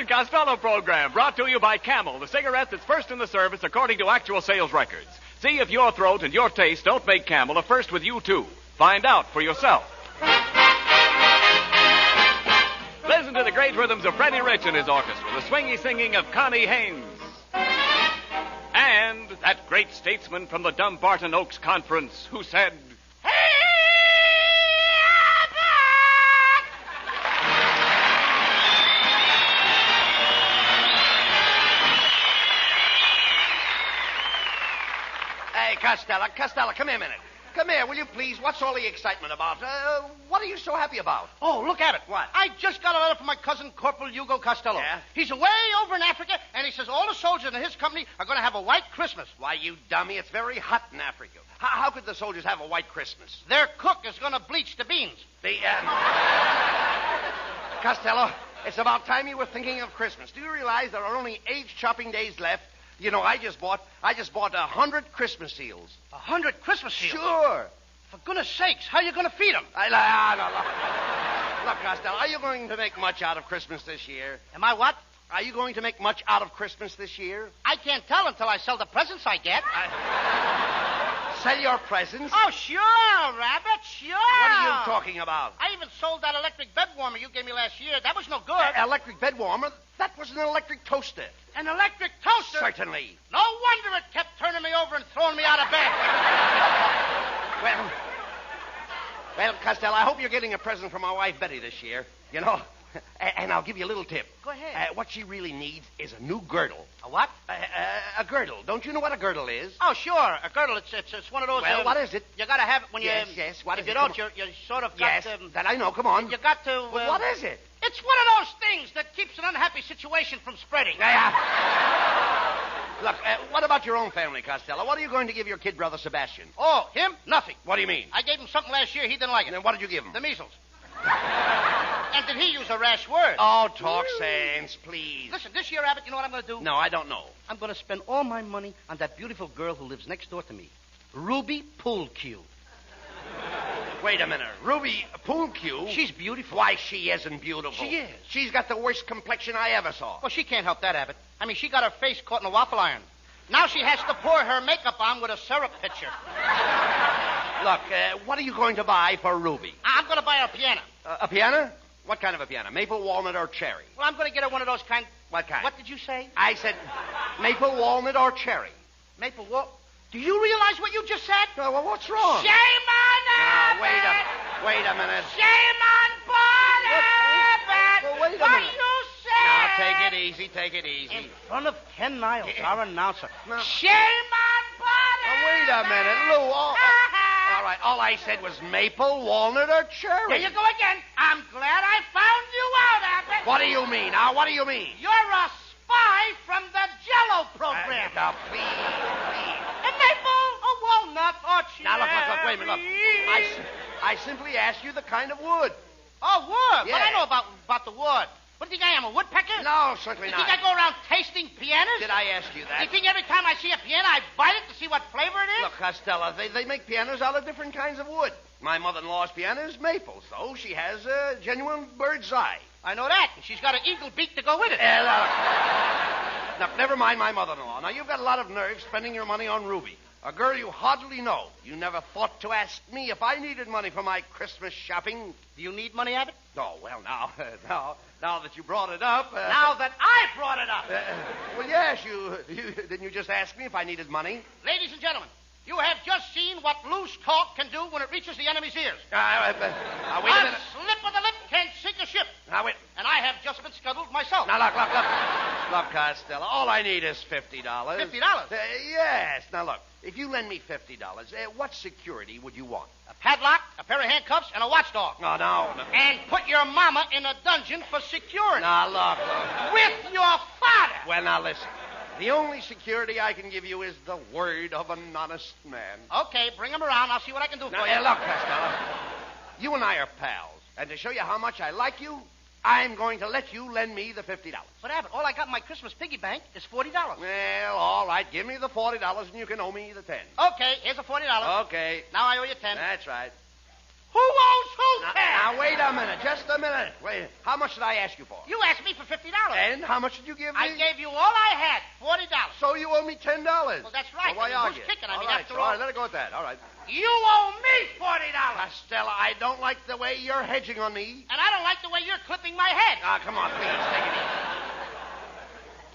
Abbott Costello program, brought to you by Camel, the cigarette that's first in the service according to actual sales records. See if your throat and your taste don't make Camel a first with you, too. Find out for yourself. Listen to the great rhythms of Freddie Rich and his orchestra, the swingy singing of Connie Haynes. And that great statesman from the Dumbarton Oaks Conference who said, "Hey, Abbott!" Hey, Costello, come here a minute. Come here, will you please? What's all the excitement about? What are you so happy about? Oh, look at it. What? I just got a letter from my cousin, Corporal Hugo Costello. Yeah? He's away over in Africa, and he says all the soldiers in his company are going to have a white Christmas. Why, you dummy, it's very hot in Africa. How could the soldiers have a white Christmas? Their cook is going to bleach the beans. Costello, it's about time you were thinking of Christmas. Do you realize there are only 8 shopping days left? You know, I just bought 100 Christmas seals. 100 Christmas seals? Sure. For goodness sakes, how are you going to feed them? Look, Costello, are you going to make much out of Christmas this year? Am I what? Are you going to make much out of Christmas this year? I can't tell until I sell the presents I get. Sell your presents? Oh, sure, Rabbit, sure. What are you talking about? I even sold that electric bed warmer you gave me last year. That was no good. Electric bed warmer? That was an electric toaster. An electric toaster? Certainly. No wonder it kept turning me over and throwing me out of bed. Well, Costello, I hope you're getting a present from my wife, Betty, this year. You know, and I'll give you a little tip. Go ahead. What she really needs is a new girdle. A what? A girdle. Don't you know what a girdle is? Oh, sure. A girdle. It's one of those... Well, what is it? You got to have it when Yes. What if is you it? don't, you sort of got... Yes, that I know. Come on. You got to... But what is it? It's one of those things that keeps an unhappy situation from spreading. Look, what about your own family, Costello? What are you going to give your kid brother Sebastian? Oh, him? Nothing. What do you mean? I gave him something last year. He didn't like it. Then what did you give him? The measles. And did he use a rash word? Oh, talk sense, please. Listen, this year, Abbott, you know what I'm going to do? No, I don't know. I'm going to spend all my money on that beautiful girl who lives next door to me. Ruby Poolcue. Wait a minute. Ruby Poolcue? She's beautiful. Why, she isn't beautiful. She is. She's got the worst complexion I ever saw. Well, she can't help that, Abbott. I mean, she got her face caught in a waffle iron. Now she has to pour her makeup on with a syrup pitcher. Look, what are you going to buy for Ruby? I'm going to buy her a piano. A piano? What kind of a piano? Maple, walnut, or cherry? Well, I'm going to get her one of those kind... What kind? What did you say? I said maple, walnut, or cherry. Maple walnut. Do you realize what you just said? Well, what's wrong? Shame on Abbott! Wait a minute. Shame on Bart Abbott! Well, wait a What minute. you said? Now, take it easy. In front of Ken Niles, our announcer. No. Shame on Bart Now, wait a minute, Lou. All right, all I said was maple, walnut, or cherry. There you go again. I'm glad I found you out, Abbott. What do you mean? Now, what do you mean? You're a spy from the Jell-O program. Now, please. A maple, a walnut, or cherry. Now, look, wait a minute, look. I simply asked you the kind of wood. Oh, wood. Yeah. What I know about the wood? What do you think I am, a woodpecker? No, certainly You not. think I go around tasting pianos? Did I ask you Do that? you think every time I see a piano, I bite it to see what flavor it is? Look, Costello, they make pianos out of different kinds of wood. My mother-in-law's piano is maple, so she has a genuine bird's eye. I know that. And she's got an eagle beak to go with it. Look, never mind my mother-in-law. Now, you've got a lot of nerve spending your money on Ruby, a girl you hardly know. You never thought to ask me if I needed money for my Christmas shopping. Do you need money, Abbott? Oh, well, now that you brought it up... Now that I brought it up. Well, yes, didn't you just ask me if I needed money? Ladies and gentlemen, you have just seen what loose talk can do when it reaches the enemy's ears. Wait a minute. A slip of the lip can't sink a ship. Now, wait. And I have just been scuttled myself. Now, look. Look, Costello, all I need is $50. $50? Yes. Now, look, if you lend me $50, what security would you want? A padlock, a pair of handcuffs, and a watchdog. Oh, no. And put your mama in a dungeon for security. Now, look. With your father. Well, now, listen. The only security I can give you is the word of an honest man. Okay, bring him around. I'll see what I can do for you. Look, Costello, you and I are pals. And to show you how much I like you, I'm going to let you lend me the $50. But, Abbott, all I got in my Christmas piggy bank is $40. Well, all right. Give me the $40 and you can owe me the $10. Okay, here's a $40. Okay. Now I owe you $10. That's right. Who owes who $10? Now, wait a minute. Just a minute. Wait. How much did I ask you for? You asked me for $50. And how much did you give me? I gave you all I had, $40. So you owe me $10. Well, that's right. Well, why I mean, argue? who's kicking? I mean, all right, after so, all... all right, let it go at that. All right. You owe me $40. Costello, I don't like the way you're hedging on me. And I don't like the way you're clipping my head. Ah, come on, please, take it easy.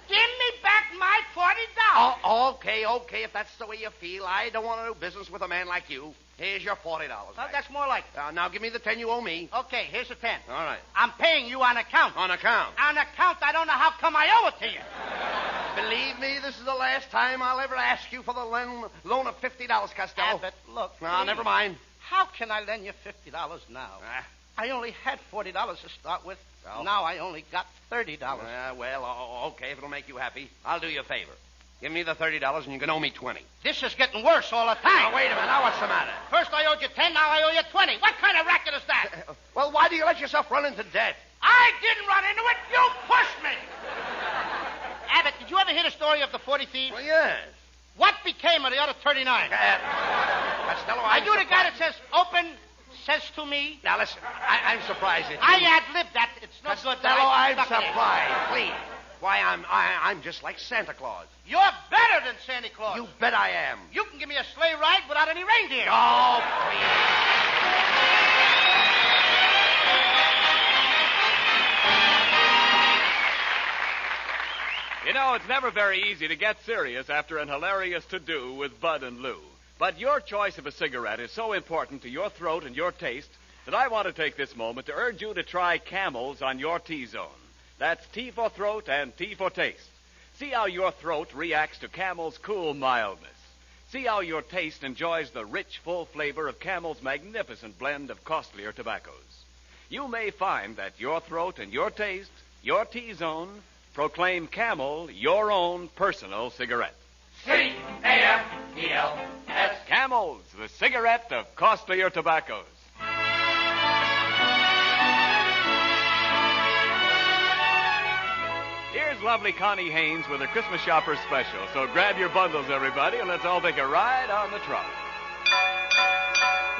Give me back my $40. Oh, okay, if that's the way you feel. I don't want to do business with a man like you. Here's your $40. Well, that's more like it. Now give me the 10 you owe me. Okay, here's the 10. All right. I'm paying you on account. On account. On account, I don't know how come I owe it to you. Believe me, this is the last time I'll ever ask you for the loan of $50, Costello. Abbott, look. No, never mind. How can I lend you $50 now? I only had $40 to start with. Well, now I only got $30. Okay, if it'll make you happy, I'll do you a favor. Give me the $30 and you can owe me 20. This is getting worse all the time. Now, wait a minute. Now, what's the matter? First I owed you 10, now I owe you 20. What kind of racket is that? Well, why do you let yourself run into debt? I didn't run into it. You pushed me. Abbott, did you ever hear the story of the 40 thieves? Well, yes. What became of the other 39? Costello, Are you the guy that says, open, says to me? Now, listen, I'm surprised at you. I ad-libbed that. It's no good. Costello, I'm surprised. Please. Why, I'm just like Santa Claus. You're better than Santa Claus. You bet I am. You can give me a sleigh ride without any reindeer. Oh, please. You know, it's never very easy to get serious after an hilarious to-do with Bud and Lou. But your choice of a cigarette is so important to your throat and your taste that I want to take this moment to urge you to try Camels on your T-zone. That's T for throat and T for taste. See how your throat reacts to Camel's cool mildness. See how your taste enjoys the rich, full flavor of Camel's magnificent blend of costlier tobaccos. You may find that your throat and your taste, your T-zone, proclaim Camel your own personal cigarette. C-A-M-E-L-S. Camels, the cigarette of costlier tobaccos. Here's lovely Connie Haynes with her Christmas Shopper special. So grab your bundles, everybody, and let's all take a ride on the trolley.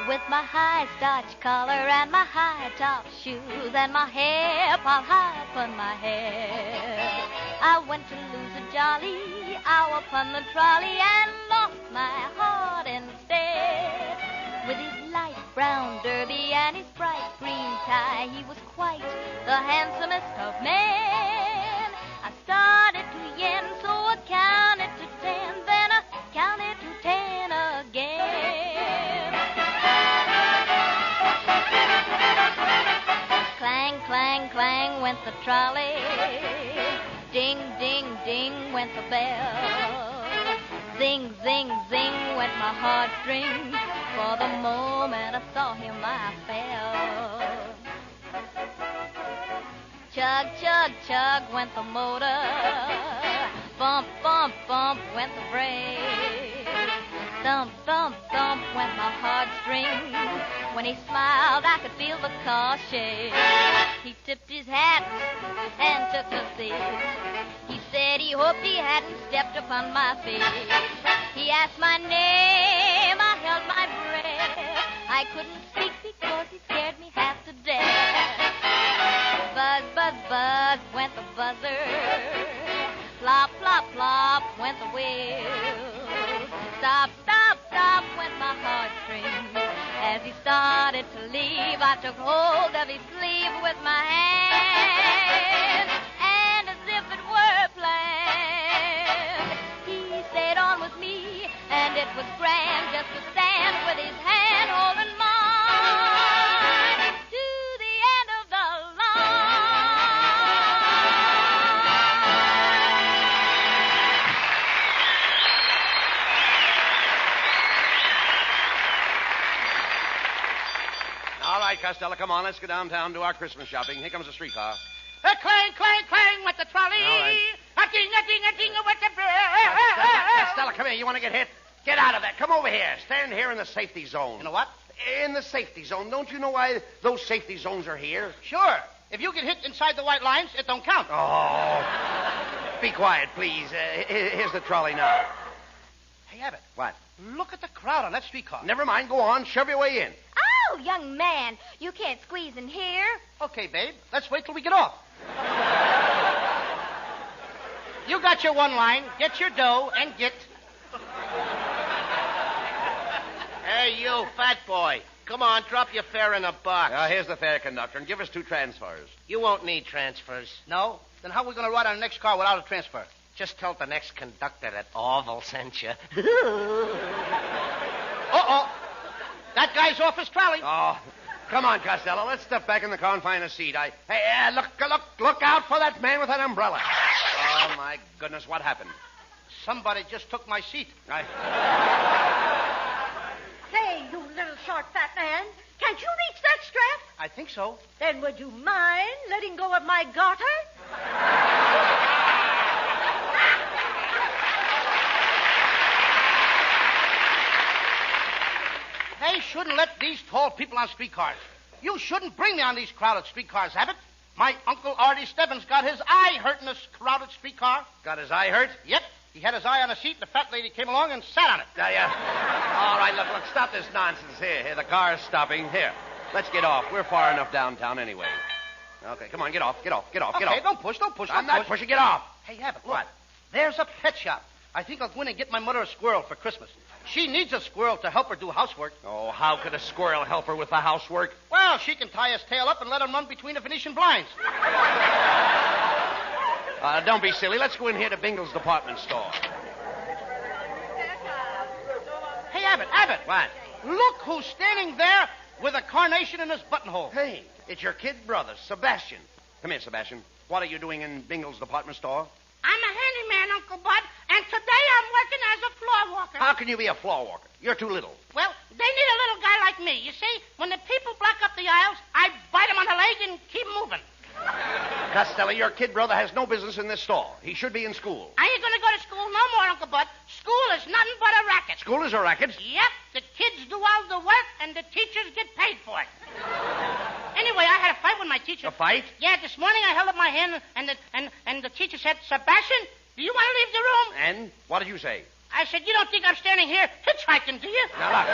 With my high starch collar and my high top shoes and my hair piled high upon my head, I went to lose a jolly hour upon the trolley and lost my heart instead. With his light brown derby and his bright green tie, he was quite the handsomest of men. I started to yen, so I counted to 10, then I counted to 10 again. Clang, clang, clang went the trolley. Ding, ding, ding went the bell. Zing, zing, zing went my heartstrings. For the moment I saw him, I fell. Chug, chug, chug went the motor. Bump, bump, bump went the brake. Thump, thump, thump went my heartstrings. When he smiled, I could feel the car shake. He tipped his hat and took a seat. He said he hoped he hadn't stepped upon my feet. He asked my name, I held my breath. I couldn't speak because he scared me half to death. Buzz, buzz, buzz went the buzzer. Plop, plop, plop went the wheel. Stop, stop, stop went my heartstrings. As he started to leave, I took hold of his sleeve with my hand. And as if it were planned, he stayed on with me. And it was grand just to stand with his hand holding mine to the end of the line. All right, Costello, come on. Let's go downtown and do our Christmas shopping. Here comes the streetcar. Clang, clang, clang with the trolley. All right. A ding, with the Costello, come here. You want to get hit? Get out of there. Come over here. Stand here in the safety zone. You know what? In the safety zone. Don't you know why those safety zones are here? Sure. If you get hit inside the white lines, it don't count. Oh. Be quiet, please. Here's the trolley now. Hey, Abbott. What? Look at the crowd on that streetcar. Never mind. Go on. Shove your way in. Oh, young man, you can't squeeze in here. Okay, babe. Let's wait till we get off. You got your one line. Get your dough and get... Hey, you, fat boy. Come on, drop your fare in a box. Here's the fare, conductor, and give us 2 transfers. You won't need transfers. No? Then how are we going to ride on the next car without a transfer? Just tell the next conductor that Orville sent you. Uh-oh. That guy's off his trolley. Oh, come on, Costello. Let's step back in the car and find a seat. Hey, look out for that man with that umbrella. Oh, my goodness, what happened? Somebody just took my seat. Say, you little short fat man, can't you reach that strap? I think so. Then would you mind letting go of my garter? They shouldn't let these tall people on streetcars. You shouldn't bring me on these crowded streetcars, Abbott. My Uncle Artie Stebbins got his eye hurt in this crowded streetcar. Got his eye hurt? Yep. He had his eye on a seat, and the fat lady came along and sat on it. All right, look, stop this nonsense. Here, the car's stopping. Here, let's get off. We're far enough downtown anyway. Okay, come on, get off. Okay, Get off. don't push. I'm not pushing. Get off. Hey, Abbott, look. What? There's a pet shop. I think I'll go in and get my mother a squirrel for Christmas. She needs a squirrel to help her do housework. Oh, how could a squirrel help her with the housework? Well, she can tie his tail up and let him run between the Venetian blinds. Don't be silly. Let's go in here to Bingle's department store. Hey, Abbott. What? Look who's standing there with a carnation in his buttonhole. Hey, it's your kid brother, Sebastian. Come here, Sebastian. What are you doing in Bingle's department store? I'm a handyman, Uncle Bud, and today I'm working as a floor walker. How can you be a floor walker? You're too little. Well, they need a little guy like me. You see, when the people block up the aisles, I bite them on the leg and keep moving. Costello, your kid brother has no business in this store. He should be in school. I ain't going to go to school no more, Uncle Bud. School is nothing but a racket. School is a racket? Yep, the kids do all the work, and the teachers get paid for it. Anyway, I had a fight with my teacher. A fight? Yeah, this morning I held up my hand, and the teacher said, Sebastian, do you want to leave the room? And what did you say? I said, you don't think I'm standing here hitchhiking, do you? Now, look.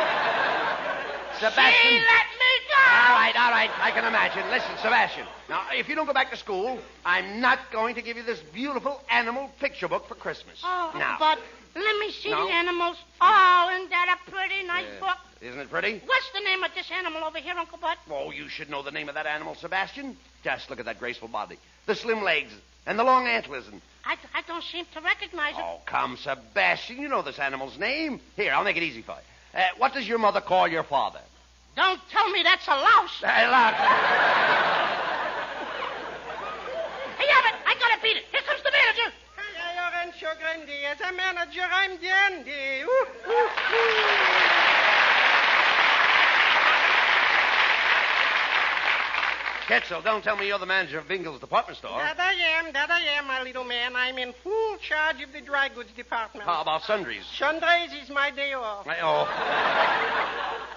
Sebastian. She let me go. All right. I can imagine. Listen, Sebastian. Now, if you don't go back to school, I'm not going to give you this beautiful animal picture book for Christmas. Oh, now. but let me see No. the animals. Oh, isn't that a pretty nice book? Isn't it pretty? What's the name of this animal over here, Uncle Bud? Oh, you should know the name of that animal, Sebastian. Just look at that graceful body, the slim legs, and the long antlers. And I don't seem to recognize it. oh, come, Sebastian. You know this animal's name. Here, I'll make it easy for you. What does your mother call your father? Don't tell me that's a louse. Hey, look. Hey, Abbott, I gotta beat it. Here comes the manager. Lorenzo Grandi, as a manager, I'm dandy. Quetzal, don't tell me you're the manager of Bingle's department store. That I am, my little man. I'm in full charge of the dry goods department. How about sundries? Sundays is my day off. Oh.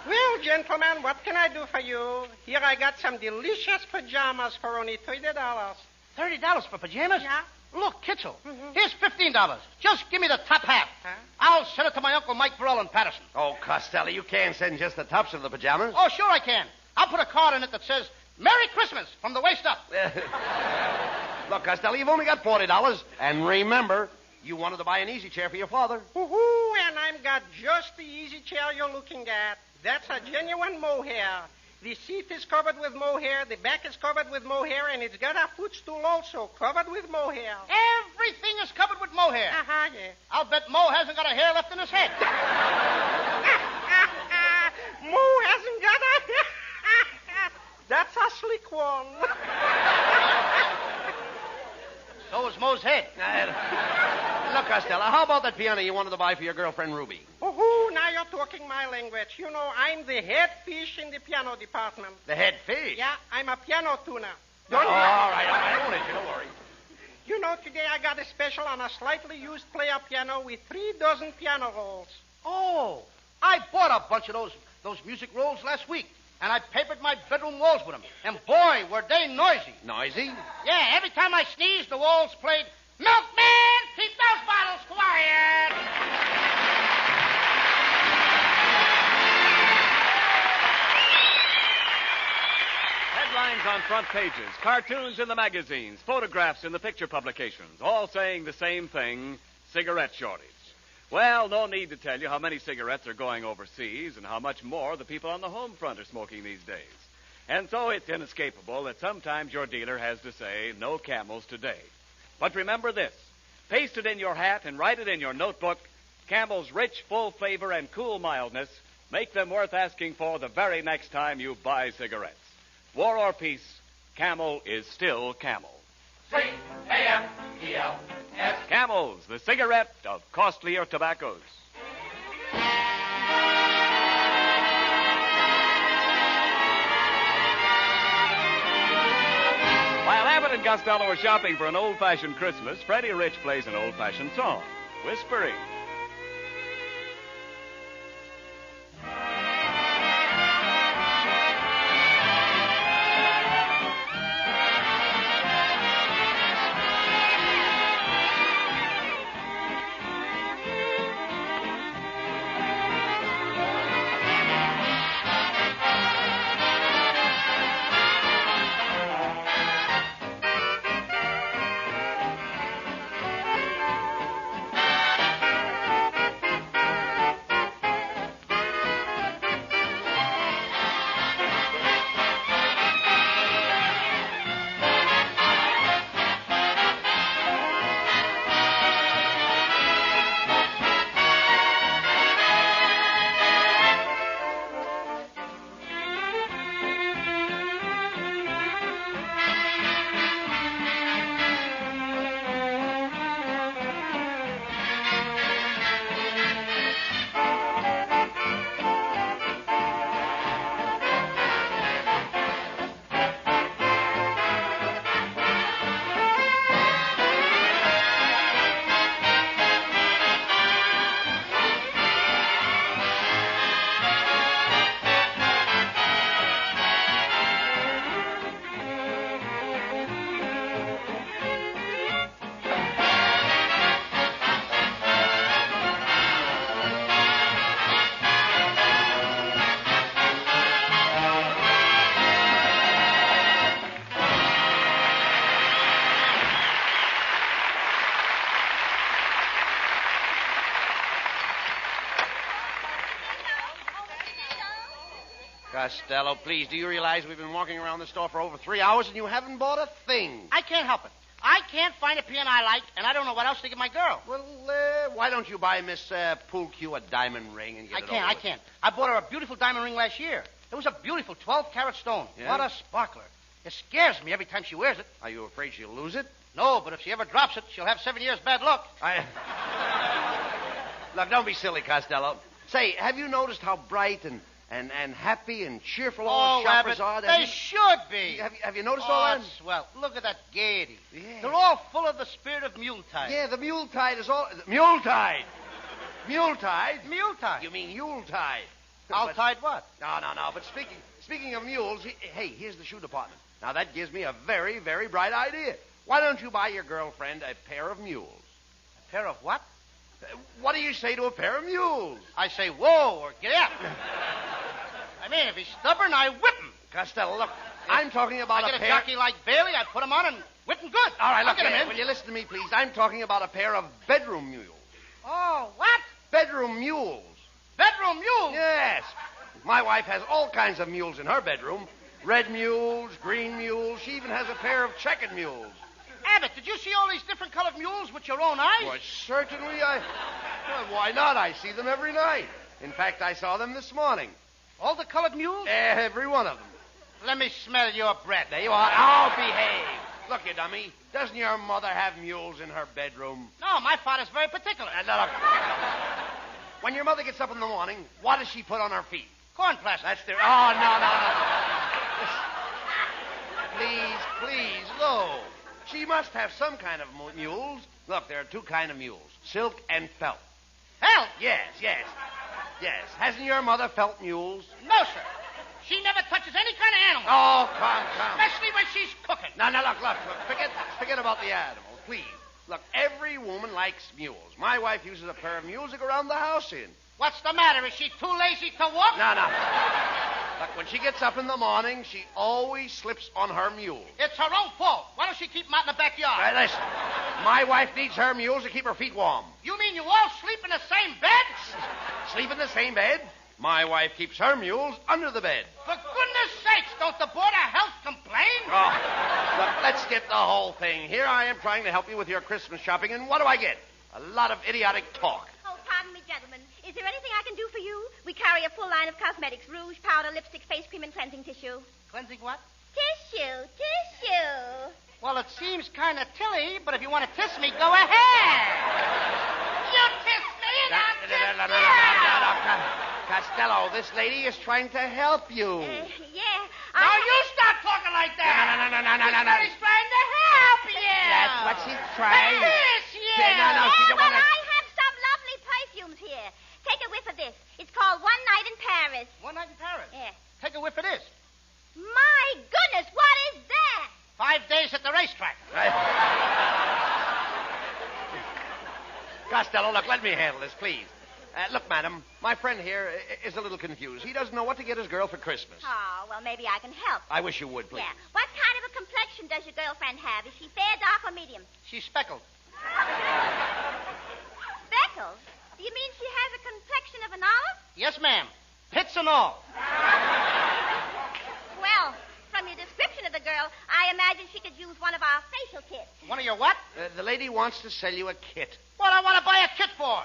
Well, gentlemen, what can I do for you? Here I got some delicious pajamas for only $30. $30 for pajamas? Yeah. Look, Kitzel, here's $15. Just give me the top half. Huh? I'll send it to my Uncle Mike Burrell in Patterson. Oh, Costello, you can't send just the tops of the pajamas. Oh, sure I can. I'll put a card in it that says, Merry Christmas from the waist up. Look, Costello, you've only got $40. And remember, you wanted to buy an easy chair for your father. Woohoo, and I've got just the easy chair you're looking at. That's a genuine mohair. The seat is covered with mohair, the back is covered with mohair, and it's got a footstool also covered with mohair. Everything is covered with mohair. Uh-huh, yeah. I'll bet Mo hasn't got a hair left in his head. Mo hasn't got a... That's a slick one. So is Mo's head. Look, Costello, how about that piano you wanted to buy for your girlfriend, Ruby? Oh, now you're talking my language. You know, I'm the head fish in the piano department. The head fish? Yeah, I'm a piano tuner. All right. I won't hit you, don't worry. You know, today I got a special on a slightly used player piano with 3 dozen piano rolls. Oh, I bought a bunch of those music rolls last week. And I papered my bedroom walls with them. And boy, were they noisy. Noisy? Yeah, every time I sneezed, the walls played, Milkman, keep those bottles quiet. Headlines on front pages, cartoons in the magazines, photographs in the picture publications, all saying the same thing, cigarette shortage. Well, no need to tell you how many cigarettes are going overseas and how much more the people on the home front are smoking these days. And so it's inescapable that sometimes your dealer has to say, no Camels today. But remember this, paste it in your hat and write it in your notebook, Camel's rich, full flavor and cool mildness make them worth asking for the very next time you buy cigarettes. War or peace, Camel is still Camel. C-A-M-E-L-S. Camels, the cigarette of costlier tobaccos. While Abbott and Costello are shopping for an old-fashioned Christmas, Freddie Rich plays an old-fashioned song, Whispering. Costello, please, do you realize we've been walking around the store for over 3 hours and you haven't bought a thing? I can't help it. I can't find a piano I like, and I don't know what else to give my girl. Well, why don't you buy Miss Poolcue a diamond ring and get it over I with? can't. I bought her a beautiful diamond ring last year. It was a beautiful 12-carat stone. Yeah? What a sparkler. It scares me every time she wears it. Are you afraid she'll lose it? No, but if she ever drops it, she'll have 7 years bad luck. Look, don't be silly, Costello. Say, have you noticed how bright and happy and cheerful all the shoppers Abbott, are? they should be. Have you noticed all that? Swell. Look at that gaiety. Yeah. They're all full of the spirit of Yuletide. Yeah, the Muletide is all... Muletide! Muletide? Muletide. You mean Yuletide. Yuletide what? No. But speaking of mules, hey, here's the shoe department. Now, that gives me a very, very bright idea. Why don't you buy your girlfriend a pair of mules? A pair of what? What do you say to a pair of mules? I say, whoa, or get out. I mean, if he's stubborn, I whip him. Costello, look, I'm talking about I get a jockey like Bailey, I put him on and whip him good. All right, look, get him in. will you listen to me, please? I'm talking about a pair of bedroom mules. Oh, what? Bedroom mules. Bedroom mules? Yes. My wife has all kinds of mules in her bedroom. Red mules, green mules. She even has a pair of checkered mules. Abbott, did you see all these different colored mules with your own eyes? Why, certainly Well, why not? I see them every night. In fact, I saw them this morning. All the colored mules? Every one of them. Let me smell your breath. There you are. Oh, behave. Look, you dummy. Doesn't your mother have mules in her bedroom? No, my father's very particular. Look. When your mother gets up in the morning, what does she put on her feet? Corn plaster. That's the... Oh, no. Please, no. She must have some kind of mules. Look, there are two kinds of mules, silk and felt. Felt? Yes. Hasn't your mother felt mules? No, sir. She never touches any kind of animal. Oh, come. Especially when she's cooking. No, look. Forget about the animals, please. Look, every woman likes mules. My wife uses a pair of mules to go around the house in. What's the matter? Is she too lazy to walk? No. Look, when she gets up in the morning, she always slips on her mule. It's her own fault. Why don't she keep them out in the backyard? Right, listen. My wife needs her mules to keep her feet warm. You mean you all sleep in the same bed? Sleep in the same bed? My wife keeps her mules under the bed. For goodness sakes, don't the Board of Health complain? Oh, look, let's get the whole thing. Here I am trying to help you with your Christmas shopping, and what do I get? A lot of idiotic talk. Oh, pardon me, gentlemen. Is there anything I can do for you? We carry a full line of cosmetics: rouge, powder, lipstick, face cream, and cleansing tissue. Cleansing what? Tissue. Well, it seems kind of tilly, but if you want to kiss me, go ahead. You kiss me and I'll kiss you. Costello, this lady is trying to help you. Yeah. Now you stop talking like that. No. She's trying to help you. That's what she's trying. Kiss you. No, she don't well, want to... I have some lovely perfumes here. Take a whiff of this. It's called One Night in Paris. One night in Paris? Yeah. Take a whiff of this. My goodness, what is that? 5 days at the racetrack. Costello, look, let me handle this, please. Look, madam, my friend here is a little confused. He doesn't know what to get his girl for Christmas. Oh, well, maybe I can help. I wish you would, please. Yeah. What kind of a complexion does your girlfriend have? Is she fair, dark, or medium? She's speckled. Speckles? Do you mean she has a complexion of an olive? Yes, ma'am. Pits and all. Well, from your description of the girl, I imagine she could use one of our facial kits. One of your what? The lady wants to sell you a kit. What I want to buy a kit for?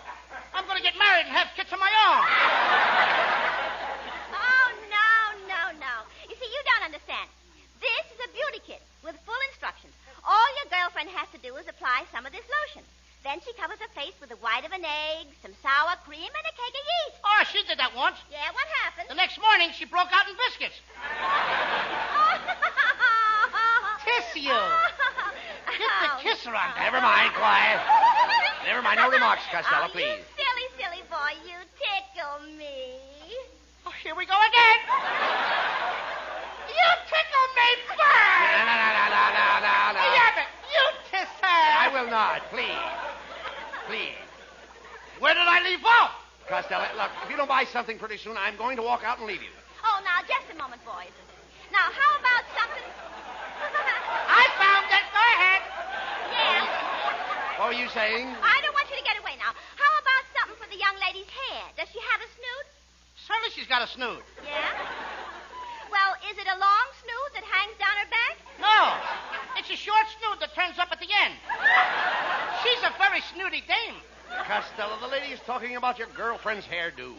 I'm going to get married and have kits of my own. Oh, no. You see, you don't understand. This is a beauty kit with full instructions. All your girlfriend has to do is apply some of this lotion. Then she covers her face with the white of an egg, some sour cream, and a keg of yeast. Oh, she did that once. Yeah, what happened? The next morning, she broke out in biscuits. Kiss you. Get the kisser on that. Never mind, quiet. Never mind, no remarks, Costello, please. You silly boy, you tickle me. Oh, here we go again. You tickle me first. No. Hey, Abbott, you kiss her. I will not, please. Please. Where did I leave off? Costello, look, if you don't buy something pretty soon, I'm going to walk out and leave you. Oh, now, just a moment, boys. Now, how about something... I found it. Go ahead. Yeah. What were you saying? I don't want you to get away now. How about something for the young lady's hair? Does she have a snood? Certainly she's got a snood. Yeah? Well, is it a long snood that hangs down her back? No. It's a short snood that turns up at the end. She's a very snooty dame. Costello, the lady is talking about your girlfriend's hairdo.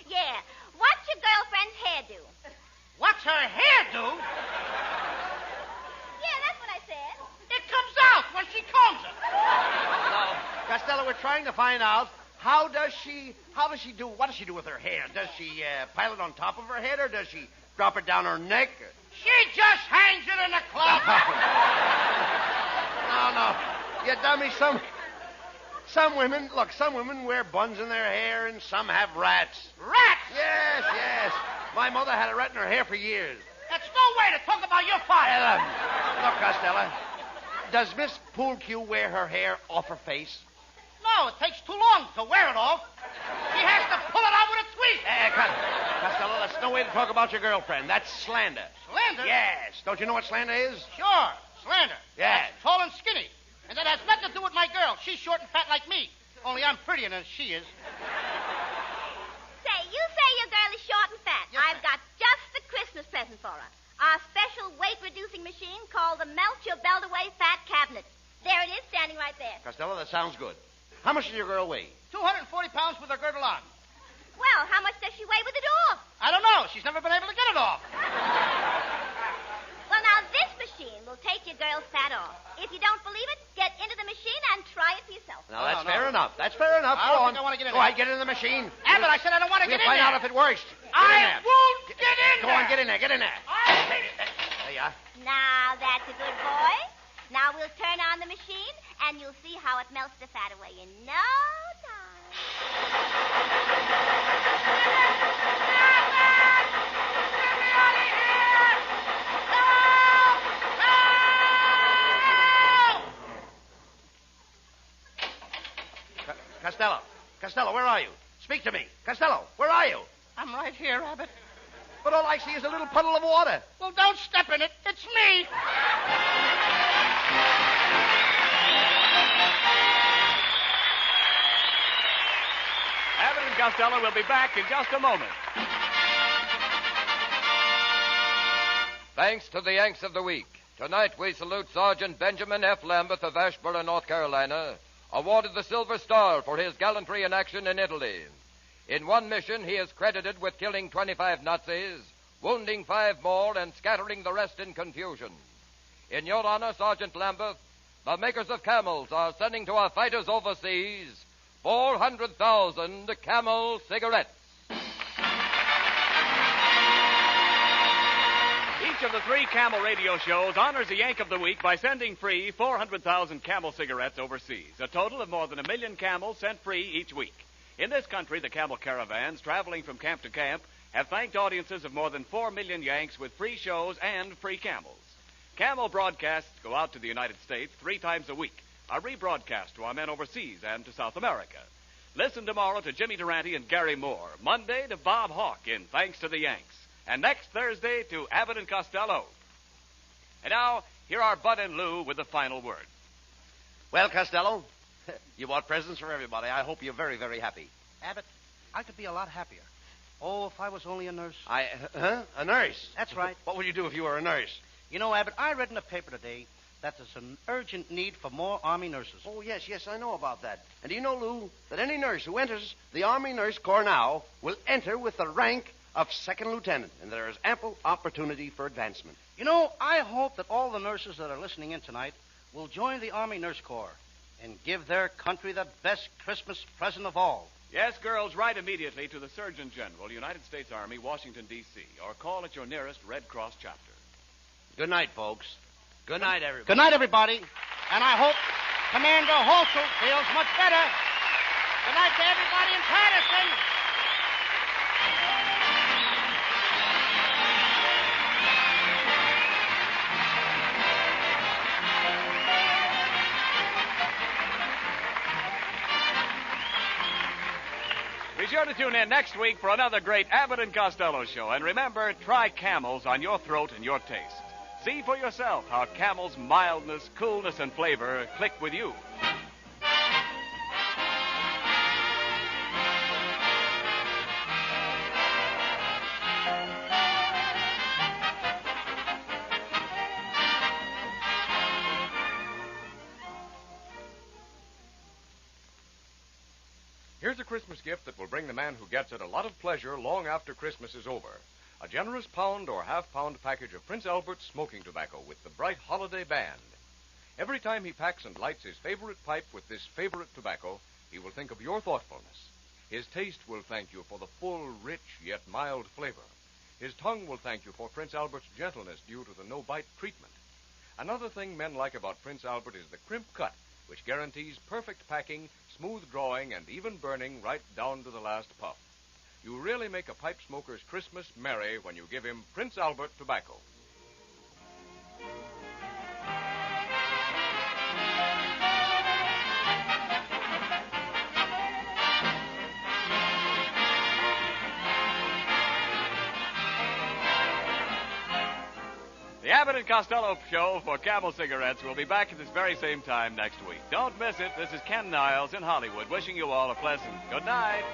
Yeah. What's your girlfriend's hairdo? What's her hairdo? Yeah, that's what I said. It comes out when she combs it. No, Costello, we're trying to find out what does she do with her hair? Does she pile it on top of her head, or does she drop it down her neck? She just hangs it in the closet. No. You dummy, some women wear buns in their hair, and some have rats. Rats? Yes. My mother had a rat in her hair for years. That's no way to talk about your father. Look, Costello, does Miss Poolcue wear her hair off her face? No, it takes too long to wear it off. She has to pull it out with a tweeze. Costello, that's no way to talk about your girlfriend. That's slander. Slander? Yes. Don't you know what slander is? Sure, slander. Yes. That's tall and skinny. And that has nothing to do with my girl. She's short and fat like me. Only I'm prettier than she is. You say your girl is short and fat. Yes, I've got just the Christmas present for her. Our special weight-reducing machine called the Melt Your Belt Away Fat Cabinet. There it is, standing right there. Costello, that sounds good. How much does your girl weigh? 240 pounds with her girdle on. Well, how much does she weigh with it off? I don't know. She's never been able to get it off. Well, now, this machine will take your girl's fat off. If you don't believe it, get into the machine and try it for yourself. Now, that's fair enough. That's fair enough. I Go don't on. think I want to get in Go there. ahead, get in the machine. Abbott, I said I don't want to We'll get in find there. out if it works. I won't get in Go there. on, get in there. I hate it. There you are. Now, that's a good boy. Now we'll turn on the machine, and you'll see how it melts the fat away in no time. Costello, where are you? Speak to me. Costello, where are you? I'm right here, Abbott. but all I see is a little puddle of water. Well, don't step in it. It's me. Abbott and Costello will be back in just a moment. Thanks to the Yanks of the Week. Tonight we salute Sergeant Benjamin F. Lambeth of Asheboro, North Carolina, awarded the Silver Star for his gallantry in action in Italy. In one mission, he is credited with killing 25 Nazis, wounding 5 more, and scattering the rest in confusion. In your honor, Sergeant Lambeth, the makers of camels are sending to our fighters overseas 400,000 Camel cigarettes. Each of the 3 Camel radio shows honors a Yank of the Week by sending free 400,000 Camel cigarettes overseas. A total of more than 1 million Camels sent free each week. In this country, the Camel caravans traveling from camp to camp have thanked audiences of more than 4 million Yanks with free shows and free Camels. Camel broadcasts go out to the United States 3 times a week, are rebroadcast to our men overseas and to South America. Listen tomorrow to Jimmy Durante and Gary Moore. Monday to Bob Hawke in Thanks to the Yanks. And next Thursday to Abbott and Costello. And now, here are Bud and Lou with the final word. Well, Costello, you bought presents for everybody. I hope you're very, very happy. Abbott, I could be a lot happier. Oh, if I was only a nurse. A nurse? That's right. What would you do if you were a nurse? You know, Abbott, I read in the paper today that there's an urgent need for more Army nurses. Oh, yes, I know about that. And do you know, Lou, that any nurse who enters the Army Nurse Corps now will enter with the rank of 2nd lieutenant, and there is ample opportunity for advancement. You know, I hope that all the nurses that are listening in tonight will join the Army Nurse Corps and give their country the best Christmas present of all. Yes, girls, write immediately to the Surgeon General, United States Army, Washington, D.C., or call at your nearest Red Cross chapter. Good night, folks. Good night, everybody. Good night, everybody. And I hope Commander Holsel feels much better. Good night to everybody in Patterson. Be sure to tune in next week for another great Abbott and Costello show. And remember, try Camels on your throat and your taste. See for yourself how Camel's mildness, coolness, and flavor click with you. Here's a Christmas gift that will bring the man who gets it a lot of pleasure long after Christmas is over. A generous pound or half-pound package of Prince Albert's smoking tobacco with the bright holiday band. Every time he packs and lights his favorite pipe with this favorite tobacco, he will think of your thoughtfulness. His taste will thank you for the full, rich, yet mild flavor. His tongue will thank you for Prince Albert's gentleness due to the no-bite treatment. Another thing men like about Prince Albert is the crimp cut, which guarantees perfect packing, smooth drawing, and even burning right down to the last puff. You really make a pipe smoker's Christmas merry when you give him Prince Albert tobacco. The Abbott and Costello show for Camel cigarettes will be back at this very same time next week. Don't miss it. This is Ken Niles in Hollywood wishing you all a pleasant good night.